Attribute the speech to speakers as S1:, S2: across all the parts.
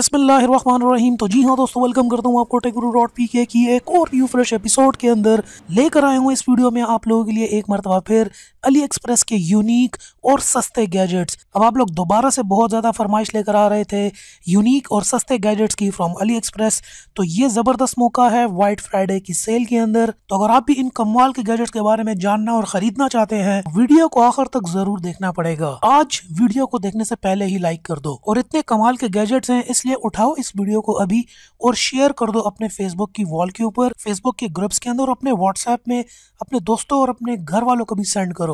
S1: बिस्मिल्लाहिर्रहमानिर्रहीम। तो जी हाँ दोस्तों, वेलकम करता हूँ आपको टेकगुरु.pk की एक और न्यू फ्रेश एपिसोड के अंदर। लेकर आए हूँ इस वीडियो में आप लोगों के लिए एक मरतबा फिर अली एक्सप्रेस के यूनिक और सस्ते गैजेट्स। अब आप लोग दोबारा से बहुत ज़्यादा फरमाइश लेकर आ रहे थे यूनिक और सस्ते गैजेट्स की फ्रॉम अली एक्सप्रेस। तो ये ज़बरदस्त मौका है वाइट फ्राइडे की सेल के अंदर। तो अगर आप भी इन कमाल के गैजेट्स के बारे में जानना और खरीदना चाहते हैं, वीडियो को आखिर तक जरूर देखना पड़ेगा। आज वीडियो को देखने से पहले ही लाइक कर दो। और इतने कमाल के गैजेट्स हैं, इसलिए उठाओ इस वीडियो को अभी और शेयर कर दो अपने फेसबुक की वॉल के ऊपर, फेसबुक के ग्रुप्स के अंदर, और अपने व्हाट्सएप में अपने दोस्तों और अपने घर वालों को भी सेंड करो।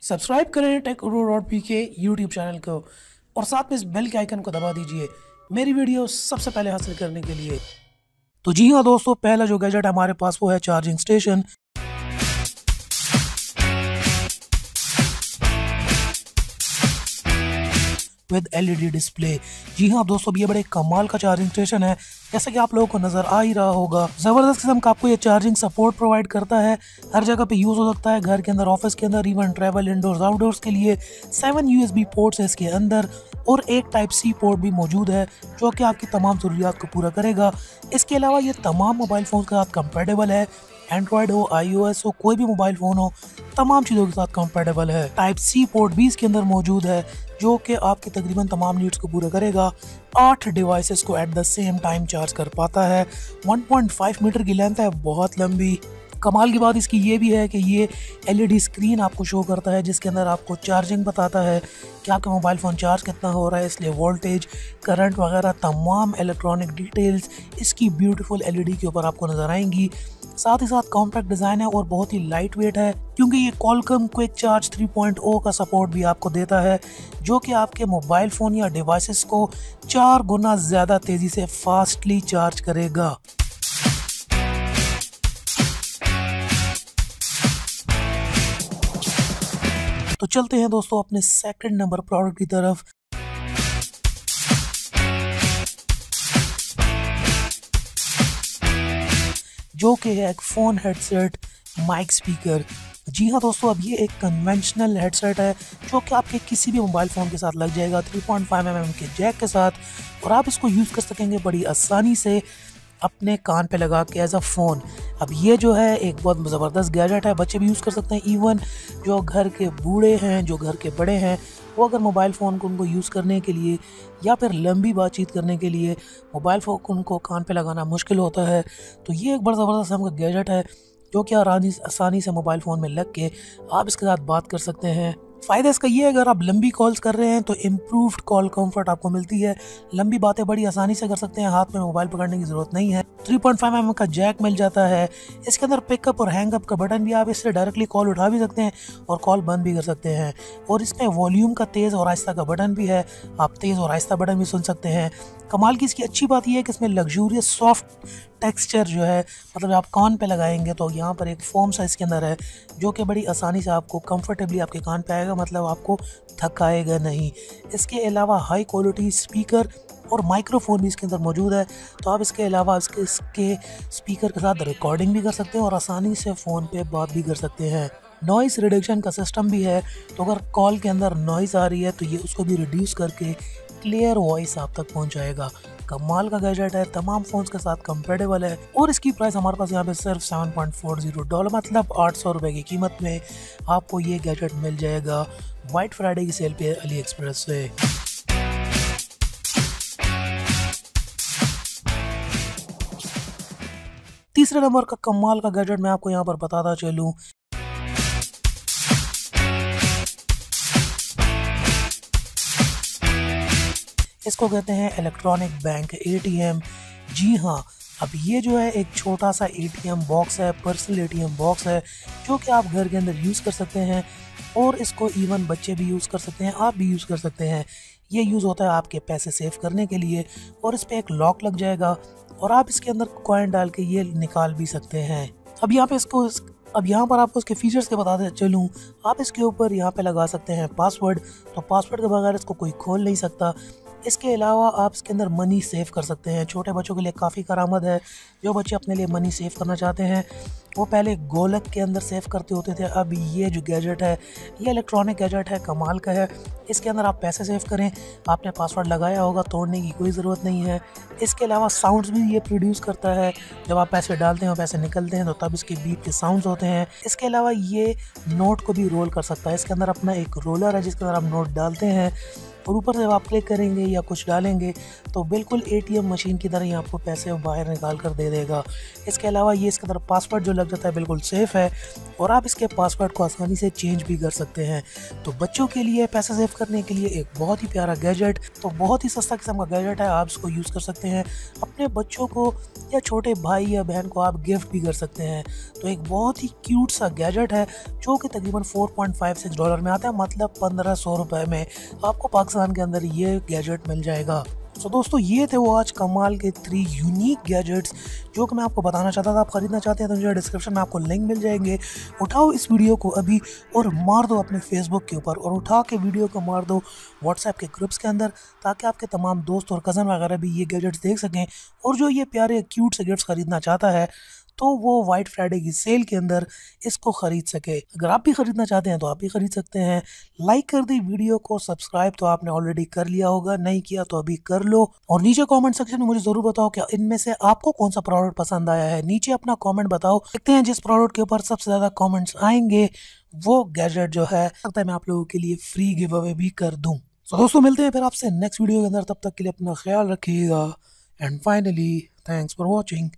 S1: सब्सक्राइब करें टेकगुरु.pk यूट्यूब चैनल को और साथ में इस बेल के आइकन को दबा दीजिए मेरी वीडियो सबसे पहले हासिल करने के लिए। तो जी हाँ दोस्तों, पहला जो गैजेट हमारे पास वो है charging station with LED display. जी हाँ दोस्तों, ये बड़े कमाल का चार्जिंग स्टेशन है, जैसा कि आप लोगों को नजर आ ही रहा होगा। जबरदस्त किस्म का आपको ये चार्जिंग सपोर्ट प्रोवाइड करता है, हर जगह पे यूज हो सकता है, घर के अंदर, ऑफिस के अंदर, इवन ट्रैवल, इंडोर्स, आउटडोर्स के लिए। 7 USB पोर्ट्स है इसके अंदर और एक टाइप C पोर्ट भी मौजूद है जो कि आपकी तमाम ज़रूरियात को पूरा करेगा। इसके अलावा ये तमाम मोबाइल फ़ोन के साथ कंपेटेबल है, एंड्रॉयड हो, iOS हो, कोई भी मोबाइल फ़ोन हो, तमाम चीज़ों के साथ कंपेटेबल है। टाइप C पोर्ट भी इसके अंदर मौजूद है जो कि आपकी तकरीबन तमाम नीड्स को पूरा करेगा। 8 डिवाइसेस को at the same time charge कर पाता है। 1.5 मीटर की लेंथ है, बहुत लंबी। कमाल की बात इसकी ये भी है कि ये LED स्क्रीन आपको शो करता है जिसके अंदर आपको चार्जिंग बताता है कि आपका मोबाइल फ़ोन चार्ज कितना हो रहा है, इसलिए वोल्टेज, करंट वगैरह तमाम इलेक्ट्रॉनिक डिटेल्स इसकी ब्यूटीफुल LED के ऊपर आपको नज़र आएंगी। साथ ही साथ कॉम्पैक्ट डिज़ाइन है और बहुत ही लाइट वेट है, क्योंकि ये Qualcomm क्विक चार्ज 3.0 का सपोर्ट भी आपको देता है जो कि आपके मोबाइल फ़ोन या डिवाइसेस को 4 गुना ज़्यादा तेज़ी से फास्टली चार्ज करेगा। तो चलते हैं दोस्तों अपने सेकंड नंबर प्रोडक्ट की तरफ। जो कि है एक फ़ोन हेडसेट माइक स्पीकर। जी हाँ दोस्तों, अब ये एक कन्वेंशनल हेडसेट है जो कि आपके किसी भी मोबाइल फ़ोन के साथ लग जाएगा 3.5 mm के जैक के साथ, और आप इसको यूज़ कर सकेंगे बड़ी आसानी से अपने कान पे लगा के एज अ फ़ोन। अब ये जो है एक बहुत ज़बरदस्त गैजेट है, बच्चे भी यूज़ कर सकते हैं, इवन जो घर के बूढ़े हैं, जो घर के बड़े हैं, वो अगर मोबाइल फ़ोन को उनको यूज़ करने के लिए या फिर लंबी बातचीत करने के लिए मोबाइल फ़ोन उनको कान पे लगाना मुश्किल होता है, तो ये एक बड़ा ज़बरदस्त किस्म का गैजेट है जो कि आसानी से मोबाइल फ़ोन में लग के आप इसके साथ बात कर सकते हैं। फ़ायदा इसका ये है, अगर आप लंबी कॉल्स कर रहे हैं तो इम्प्रूव्ड कॉल कंफर्ट आपको मिलती है, लंबी बातें बड़ी आसानी से कर सकते हैं, हाथ में मोबाइल पकड़ने की ज़रूरत नहीं है। 3.5 mm का जैक मिल जाता है, इसके अंदर पिकअप और हैंगअप का बटन भी, आप इससे डायरेक्टली कॉल उठा भी सकते हैं और कॉल बंद भी कर सकते हैं। और इसमें वॉल्यूम का तेज़ और आहिस्ता का बटन भी है, आप तेज़ और आहिस्ता बटन भी सुन सकते हैं। कमाल की इसकी अच्छी बात यह है कि इसमें लग्जूरियस सॉफ्ट टेक्सचर जो है, मतलब आप कान पे लगाएंगे तो यहाँ पर एक फोम सा इसके अंदर है जो कि बड़ी आसानी से आपको कंफर्टेबली आपके कान पे आएगा, मतलब आपको थकाएगा नहीं। इसके अलावा हाई क्वालिटी स्पीकर और माइक्रोफोन भी इसके अंदर मौजूद है, तो आप इसके अलावा इसके स्पीकर के साथ रिकॉर्डिंग भी कर सकते हैं और आसानी से फ़ोन पे बात भी कर सकते हैं। नॉइस रिडक्शन का सिस्टम भी है, तो अगर कॉल के अंदर नॉइस आ रही है तो ये उसको भी रिड्यूस करके क्लियर वॉइस आप तक पहुंचाएगा। कमाल का गैजेट है, तमाम फोन्स के साथ कंपेटेबल है और इसकी प्राइस हमारे पास यहाँ पे सिर्फ $7.40, मतलब 800 रुपये की कीमत में आपको ये गैजेट मिल जाएगा वाइट फ्राइडे की सेल पे अली एक्सप्रेस से। तीसरे नंबर का कमाल का गैजेट मैं आपको यहाँ पर बताता चलूँ। इसको कहते हैं इलेक्ट्रॉनिक बैंक ATM। जी हाँ, अब ये जो है एक छोटा सा ATM बॉक्स है, पर्सनल ATM बॉक्स है जो कि आप घर के अंदर यूज़ कर सकते हैं और इसको इवन बच्चे भी यूज़ कर सकते हैं, आप भी यूज़ कर सकते हैं। ये यूज़ होता है आपके पैसे सेव करने के लिए और इस पर एक लॉक लग जाएगा और आप इसके अंदर कॉइन डाल के ये निकाल भी सकते हैं। अब यहाँ पर आपको इसके फीचर्स के बताते चलूँ, आप इसके ऊपर यहाँ पे लगा सकते हैं पासवर्ड, तो पासवर्ड के बगैर इसको कोई खोल नहीं सकता। इसके अलावा आप इसके अंदर मनी सेव कर सकते हैं, छोटे बच्चों के लिए काफ़ी करामद है, जो बच्चे अपने लिए मनी सेव करना चाहते हैं वो पहले गोलक के अंदर सेव करते होते थे। अब ये जो गैजेट है ये इलेक्ट्रॉनिक गैजेट है, कमाल का है। इसके अंदर आप पैसे सेव करें, आपने पासवर्ड लगाया होगा, तोड़ने की कोई ज़रूरत नहीं है। इसके अलावा साउंड्स भी ये प्रोड्यूस करता है, जब आप पैसे डालते हैं पैसे निकलते हैं तो तब इसके बीप के साउंड्स होते हैं। इसके अलावा ये नोट को भी रोल कर सकता है। इसके अंदर अपना एक रोलर है जिसके अंदर आप नोट डालते हैं और ऊपर से जब आप क्लिक करेंगे या कुछ डालेंगे तो बिल्कुल एटीएम मशीन की तरह ही आपको पैसे बाहर निकाल कर दे देगा। इसके अलावा ये इसके अंदर पासवर्ड जो लग जाता है बिल्कुल सेफ़ है और आप इसके पासवर्ड को आसानी से चेंज भी कर सकते हैं। तो बच्चों के लिए पैसे सेव करने के लिए एक बहुत ही प्यारा गैजेट, तो बहुत ही सस्ता किस्म का गैजेट है, आप इसको यूज़ कर सकते हैं। अपने बच्चों को या छोटे भाई या बहन को आप गिफ्ट भी कर सकते हैं। तो एक बहुत ही क्यूट सा गैजेट है जो कि तकरीबन $4.56 में आता है, मतलब 1500 रुपये में आपको पाकिस्तान के अंदर ये गैजेट मिल जाएगा। तो दोस्तों ये थे वो आज कमाल के 3 यूनिक गैजेट्स जो कि मैं आपको बताना चाहता था। आप ख़रीदना चाहते हैं तो मुझे डिस्क्रिप्शन में आपको लिंक मिल जाएंगे। उठाओ इस वीडियो को अभी और मार दो अपने फेसबुक के ऊपर, और उठा के वीडियो को मार दो व्हाट्सएप के ग्रुप्स के अंदर, ताकि आपके तमाम दोस्त और कज़न वगैरह भी ये गैजेट्स देख सकें। और जो ये प्यारे क्यूट से गिफ्ट्स ख़रीदना चाहता है तो वो वाइट फ्राइडे की सेल के अंदर इसको ख़रीद सके। अगर आप भी ख़रीदना चाहते हैं तो आप भी ख़रीद सकते हैं। लाइक कर दी वीडियो को, सब्सक्राइब तो आपने ऑलरेडी कर लिया होगा, नहीं किया तो अभी कर लो। और नीचे कमेंट सेक्शन में मुझे ज़रूर बताओ कि इनमें से आपको कौन सा प्रोडक्ट पसंद आया है। नीचे अपना कमेंट बताओ, देखते हैं जिस प्रोडक्ट के ऊपर सबसे ज़्यादा कमेंट्स आएंगे वो गैजेट जो है लगता है मैं आप लोगों के लिए फ्री गिव अवे भी कर दूँ। तो दोस्तों मिलते हैं फिर आपसे नेक्स्ट वीडियो के अंदर, तब तक के लिए अपना ख्याल रखिएगा and finally thanks for watching.